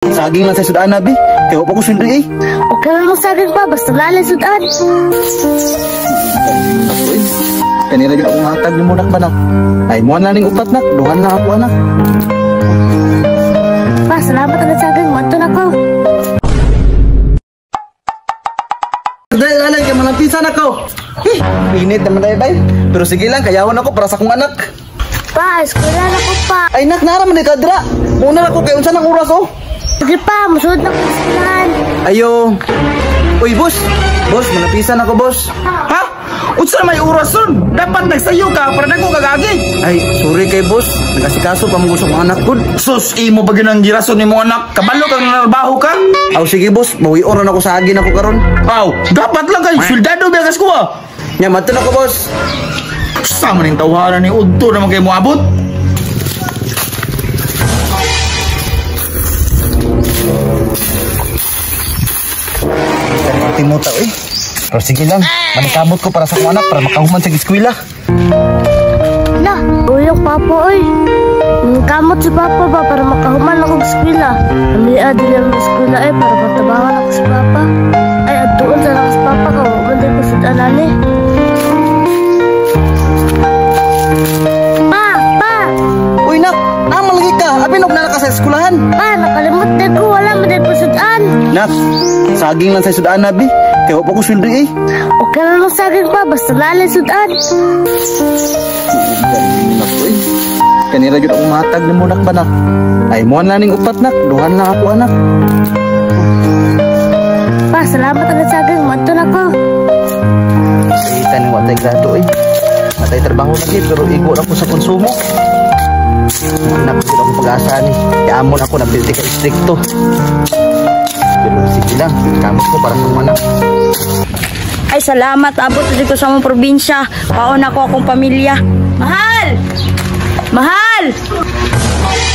Saging lang sa sudan nabi. Kaya pa ko sundri eh. Okay lang mo saging pa, basta lalay sudan. Kanina gid akong hatag ni mo nak banak. Ay mo na ning upat nak, duhan na ako anak. Pa, salamat ang saging, manto na ko. Dahil alang kay malampisan ako. Init naman tayo bay. Pero sige lang, kayahon ako para sa akong anak. Pa, eskwela na ko pa. Ay nak, naraman ni kadra. Muna ako kay unsa nang oras oh. Sige pa, masunod na ko sa eskwelahan. Ayo. Uy boss, boss malapisan ako boss. Ha? Unsa may oras son? Dapat nagsayo ka para nako kagagi. Ay, sorry kay boss. Nagkasikaso pa mo gusto kong anak ko. Sus, imo ba ginang girason nimo anak? Kabalo kang nalbaho ka? Aw sige boss, bawi oron ako sa agin ako karon. Aw, dapat lang kay soldado biyagas ko ah. Nya maten ako boss. Sa maning tawaran ni udto naman kay mo abot. Timuta eh. Pero sige lang, manikabot ko para sa akong anak para makahuman sa eskwela. Na, uyok papa oy. Kamot si papa ba para makahuman ako sa eskwela. Namiya din ang eskwela eh para matabangan ako si papa. Ay, atuon sa lang sa papa ka. Huwag ko sudan ani. Pa! Uy nak, naman lagi ka. Apinog na ka sa eskwelahan. Pa, nakalimot din ko. Wala mo din po sudan. Nak, saging lang sa sudan nabi. Kaya pa ko sundri eh. Okay lang mo saging pa, basta lalay sudan. Kanina gid akong matag ni mo nak banak. Ay mo na ning upat nak, duhan na ako anak. Pa, salamat ang saging, manto na ko. Kita ni watay grado eh. Matay trabaho lagi pero igo ako sa konsumo. Anak ko akong pag-asa ni. Kaya amon ako nabili ka istrikto. Pero sige lang, kamot ko para sa anak. Ay, salamat. Abot dito sa mong probinsya. Paon ako akong pamilya. Mahal! Mahal!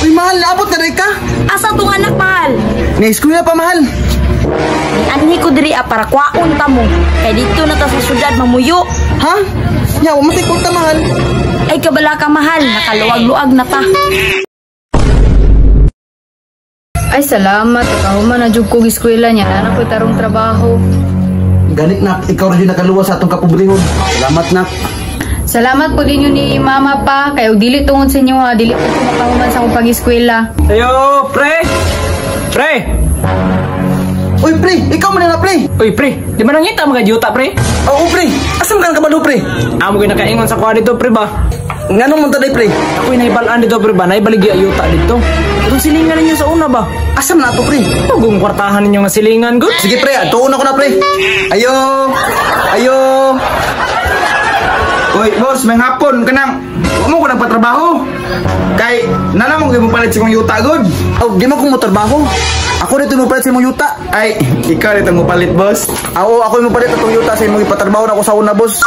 Uy mahal, naabot na rin ka? Asa tong anak, mahal? Ni-eskwela pa mahal. Anhi ko diri para kwaon ta mo. Kay dito na ta sa syudad mamuyo. Ha? Nya, matikot ta mahal. Ay, kabala ka, mahal. Nakaluwag-luwag na ta. Ay, salamat. Kahuman na jud ko eskwela niya. Anak ko tarong trabaho. Ganit nak, ikaw rin nakaluwa sa atong kapobrehon. Salamat nak. Salamat po din yun ni mama pa. Kaya dili tungod sa inyo ha. Dili po ko makahuman sa akong pag-eskwela. Ayo, pre. Pre. Uy pre, ikaw man na pre. Uy, pre. Di ba nangita mga juta, pre? Oo pre, asam ka kabalo pre. Amo gyud nakaingon sa kuha dito, pre ba? Nganong man taday pre? Ako'y naibalaan dito, pre ba? Naibaligi ayuta dito. Itong silingan ninyo sa una ba? Asam na ato pre? Tugong kwartahan ninyo nga silingan, good? Sige pre, tuon ako na pre. Ayo. Ayo. Uy, boss, may hapon ka nang. Huwag mo ko nagpatrabaho. Kay, nalamang kayo mo palit sa kong yuta, good? Oh, di mo kong motorbaho. Ako dito mo palit sa imong yuta. Ay, ikaw dito mo palit, boss. Oo, ako mo palit atong yuta sa imong ipatrabaho na ako sa una boss.